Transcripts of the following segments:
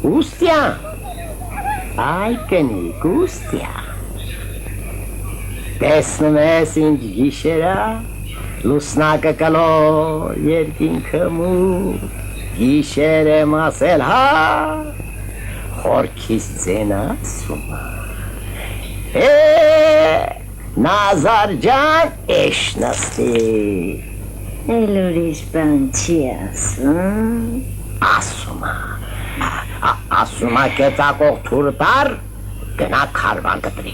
Ustyan, ay կնիկ, Ustyan, տեսնում ես ինձ գիշերա, լուսնակը կլոր, երկինքը մուր, գիշեր եմ ասել, հա, խորքիս ձեն ասում, Նազար ջան, էշ նստի, էլ ուրիշ բան չի ասում, ասում կեցակող թուր տար, գնա քարվան կտրի,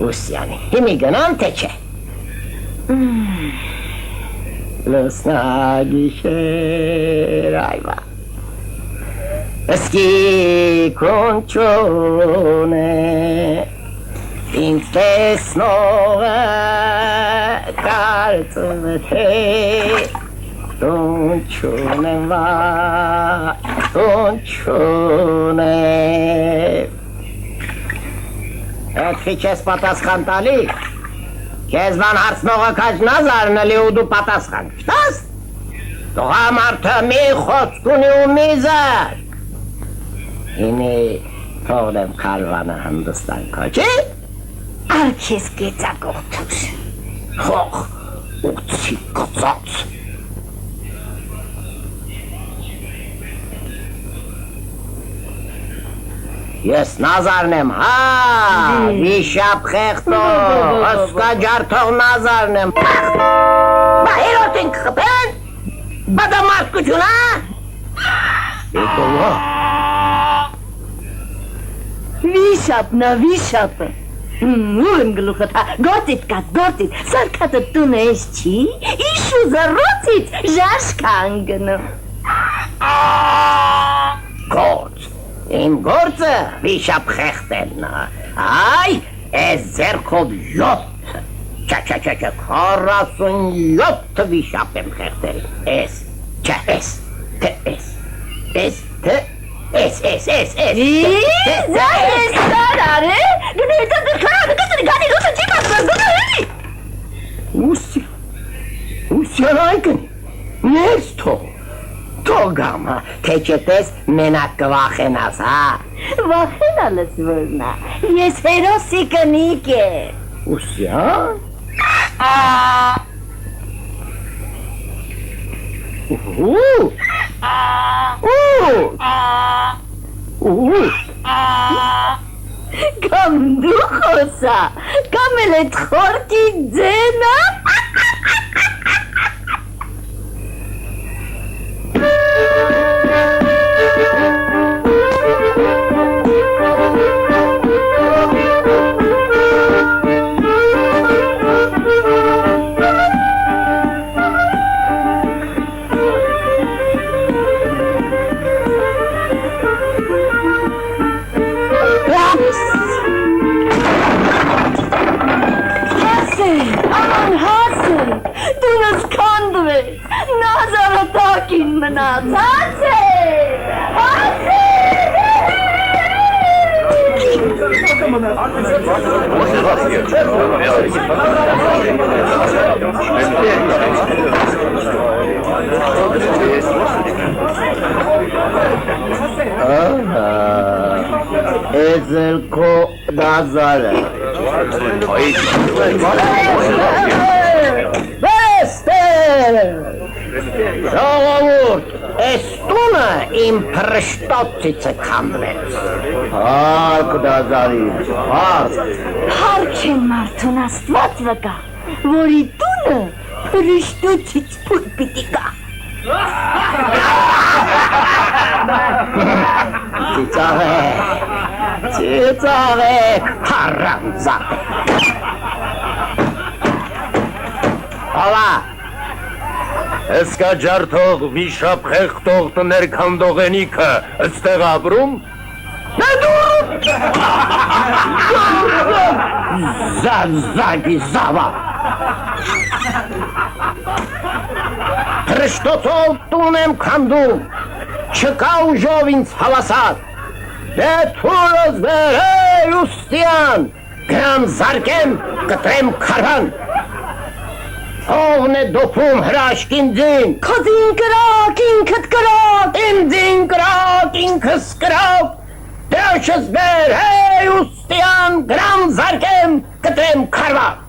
Ուսյանի, հիմի գնան թե չէ, լուսնա գիշեր այվա, Ըսկի կոնչոն է, ինձ տեսնողը կարծում թե Տոնչոն եմ վա, տոնչոն եմ Էդ խիչ ես պատասխան տալի, կեզման հարցնողը կաչ նազարն էլի ու դու պատասխան կտաս, տողա մարդը մի խոսք ունի ու մի զար Ինի թողնեմ կարվանը հնդստան կոչի Արկես կեցակող թուր Խող, ուծի կծած Ես նազարն եմ, վիշապ խեղտող, ըսկա ջարդող նազարն եմ Բա հերոտ ենք խպեն, բա դա մարդկություն, Ետովա Վիշապն է, վիշապը Ուր եմ գլուխդ, գործիտ կատ, գործիտ, սարքատը տունը ես չի, իշու զռոցիտ, ժաշկան գնում Գործ, իմ գործը վիշապ խեղտելն Այ, ես ձերքով յոթ, չա, 47 վիշապ եմ խեղտել Ես, չա, ես Զայ Ուսյան այգն, ես թողամա, թե չտես մենակ կվախենաս, Վախենալս որնա, ես հերոսի կնիկ է Ուսյան? Կամ դու խոսա, կամ էլ էդ խորքի ձենա Էզելքո դազարը Վեստեր Ժողովուրդ, ես տունը իմ պրշտոցիցը կամրեց Հարկ դազարին, հարկ Հարկ են մարդուն աստված վկա, որի տունը պրշտոցից պուր պիտի կա Ծիծաղեք, հարամզատ Հալա Ըսկա ջարդող, վիշապ խեղտող տներ քանդող ենիքը, ըստեղ ապրում Դե դուրդ Զազագի զավա։ Հրշտոցով տուն եմ քանդում, չկա ուժով ինձ հավասար, դե թուրս վերեր ուստյան, գրամ զարկեմ, կտրեմ քարվան, ովն է դոփում հրաշքին ձին, Քո դին կրակ, ինքդ կրակ, իմ ձին կրակ, ինքս կրակ, դեշս վերեր ուստյան, գրամ զարկեմ, կտրեմ քարվան,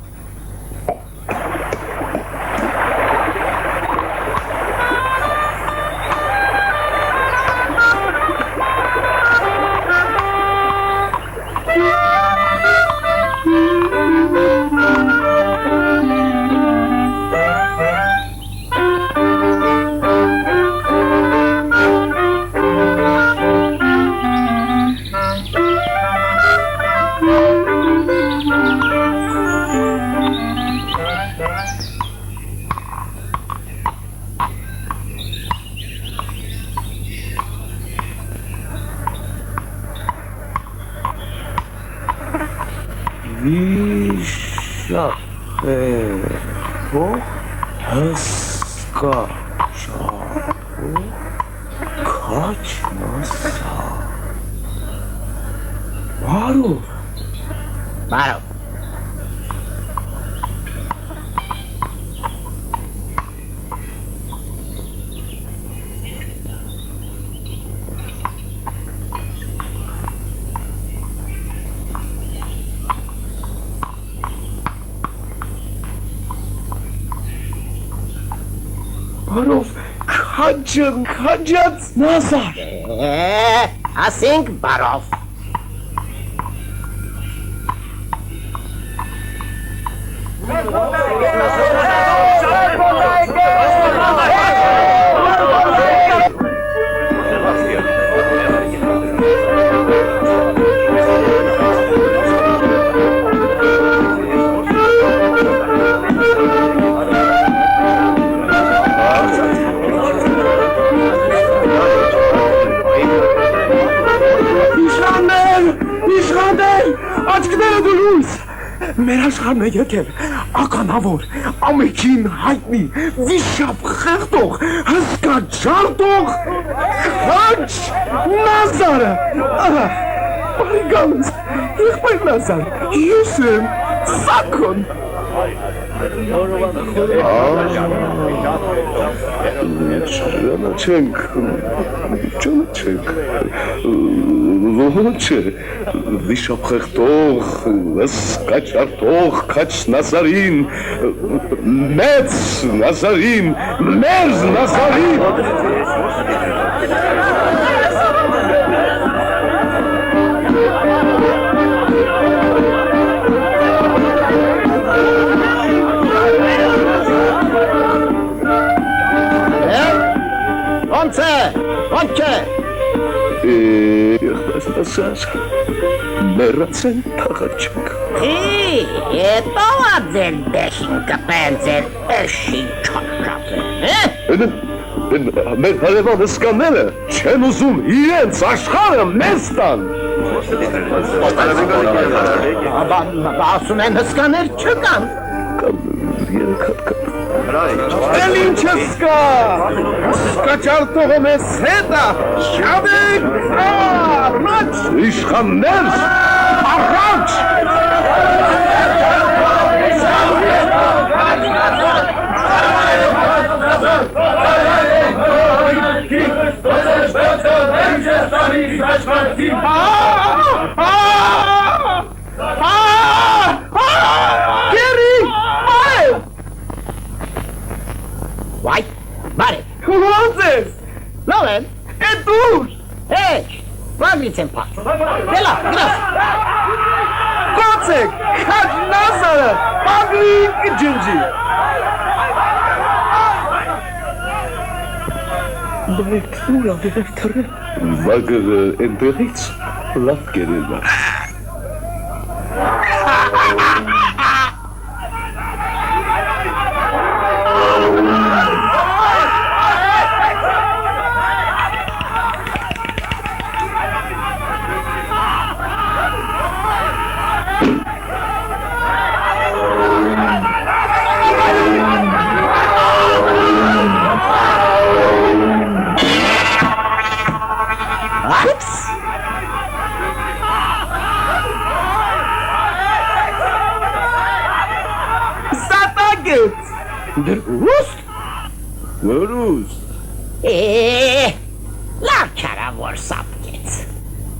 Հսկա շարու քաչ մասա Բարով բարով, Բարով քաջն քաջած նազար ասենք բարով, աչքները դուրս մեր աշխարհն է եկել ականավոր ամենքին հայտնի վիշապ խեղդող հսկա ջարդող քաչ նազարը բարի գալուս եղբայր նազար ես եմ սակոն Ճանաչենք ոչ վիշապ խեղդող հսկա ջարդող քաչ նազարին մեծ նազարին մեզ նազարին Ոնց է Ասաշկ մեռացեն թաղաչենք Հետո ադել բեշին կպեն ձեր էշին չոքրապեն Մեր հարևան հսկաները չեն ուզում իրենց աշխարհը մեզ տան Ասում են հսկաներ չկան Էլ ինչ հսկա Հսկա ջարդողը մեզ հետ է Շաբեք առաջ Իշխաններ առաջ Վայ, բարև Ոնց ես Լավ են Էդ դուր Հեչ, վագրից եմ պարդ Դելա, գրաս Կոց եք քաչ նազարը Պագրի կջնջի Բայց ուր ավեր թրը Վագրը ընդեղից լավ կերել է Դրուստ։ Դրուստ։ Լավ չարա որ սապկեց։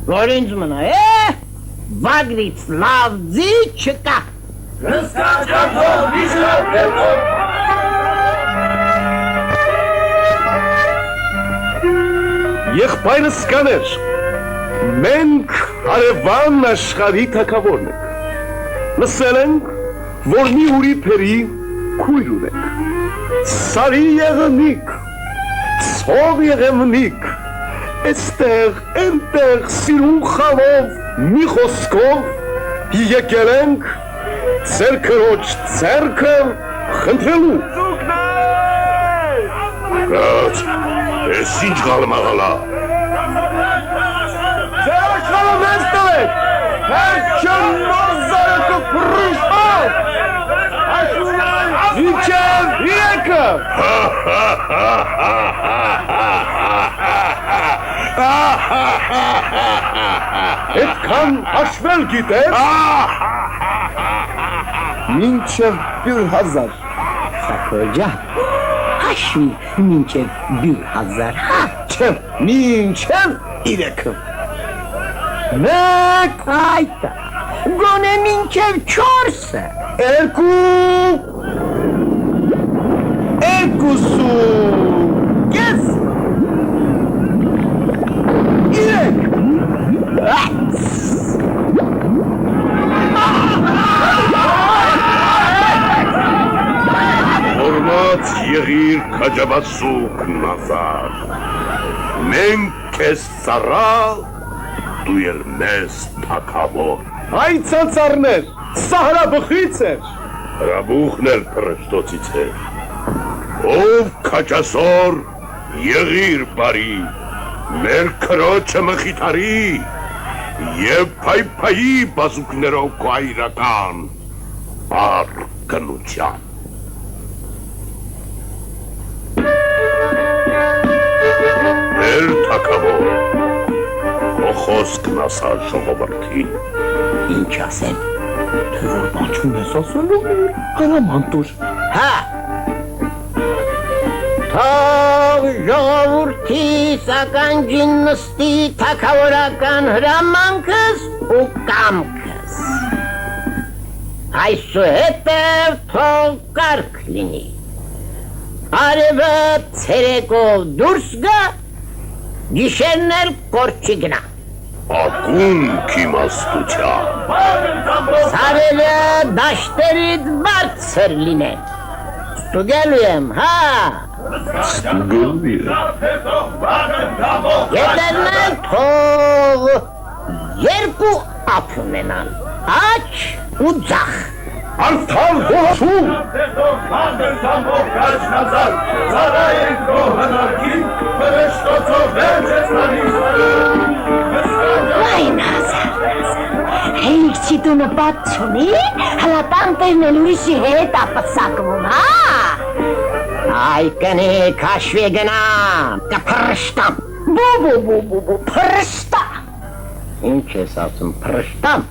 Որ ինձ մնա, վագրից լավ ձի չկա։ Հսկաճանքով վիշապ դեպով։ Եղբայրս կաներ, մենք հարևան աշխարհի թագավորն ենք։ Լսել ենք, որ մի ուրի փերի քույր ունենք։ Սարի եղնիկ, ցող եղևնիկ, այստեղ, այնտեղ սիրուն խալով, մի խոսքով եկել ենք ձեր քրոջ ձեռքը խնդրելու։ Կաց, ես ինչ գալմաղալա։ Ձեր աշխարհը մեզ տվեք, հերչեն մազարը կպրշտալ, մինչև եկը։ Այդքան հաշվել գիտես։ Մինչև 100,000։ Սակոջա, հաշվի մինչև 100,000, Չեմ, մինչև 3-ը։ մեկ այտա, գոնե մինչև 4-ը, Երկուսու։ ես, 3։ Որմած եղիր քաջաբասուկ նազար, մենք քեզ ծառալ, դու էլ մեզ թագավոր։ Այ ցանցարներ, սա հրաբխից էր։ Հրաբուխն էլ փրշտոցից էր։ Ով քաջասոր, եղիր բարի, մեր քրոջը մխիթարի, և փայփայի բազուկներով քո այրական արգնության։ Մեր թագավոր, քո խոսքն ասա ժողովրդին։ ինչ ասեմ, Թե որ բան չունես ասելու, հրամանտուր։ հա, թող ժողովուրդի սականջին նստի թագավորական հրամանքս ու կամքս, այսուհետև թող կարգ լինի, արևը ցերեկով դուրս գա, գիշերն էլ կորչի գնա, Ակունք իմաստության։ սարերը դաշտերից բարձր լինեն, ստուգելու եմ, հա, Ստուգելի է։ Գետերն էլ թող երկու ափ ունենան, աջ ու ձախ, Արդար ողջուն։ Այն հազար, հենք չի տունը պատ չունի, հլատան տերնել ուրիշի հետ ապսակվում, հա? այ կնիկ հաշվի գնամ, կփրշտամ, Բու, պրշտա, ինչ ես ասում, փրշտամ,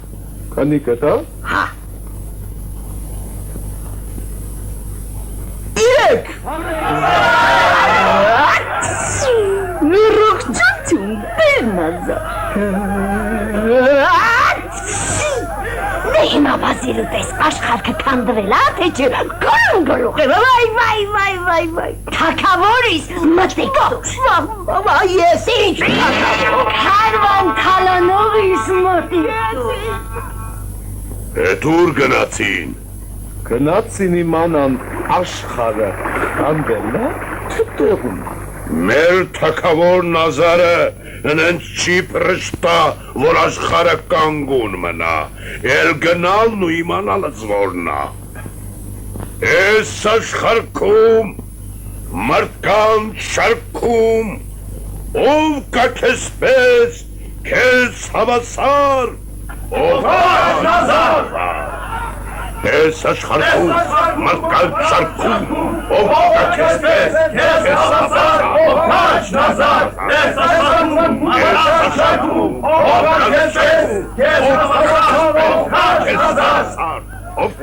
Քանի կտա։ հա, 3։ Նրողջություն, բերնազա, դե հիմա վազիրու պես աշխարհքը կանդրել, թե չէ, կանգլուխ, վայ, թագավորիս մտիկոս, ես ինչ թագավոր, քարվան քալանովիս մտիկոս, Էդուր գնացին։ Գնացին իմանան աշխարը կանդելն է, թե տեղում։ Մեր թագավոր Նազարը հենց չի պրշտա, որ աշխարը կանգուն մնա, էլ գնալն ու իմանալս որնա։ Ես աշխարքում, մարդկանց շարքում, ով կա քեզ պես, քեզ հավասար, ով Նազար։ Ես աշխարհում մարդկանց շարքում, ով կա քեզ պես, քեզ հավասար, ով Նազար։ Ես աշխարհում մարդկանց շարքում, ով կա քեզ պես, քեզ հավասար, ով Նազար։ Of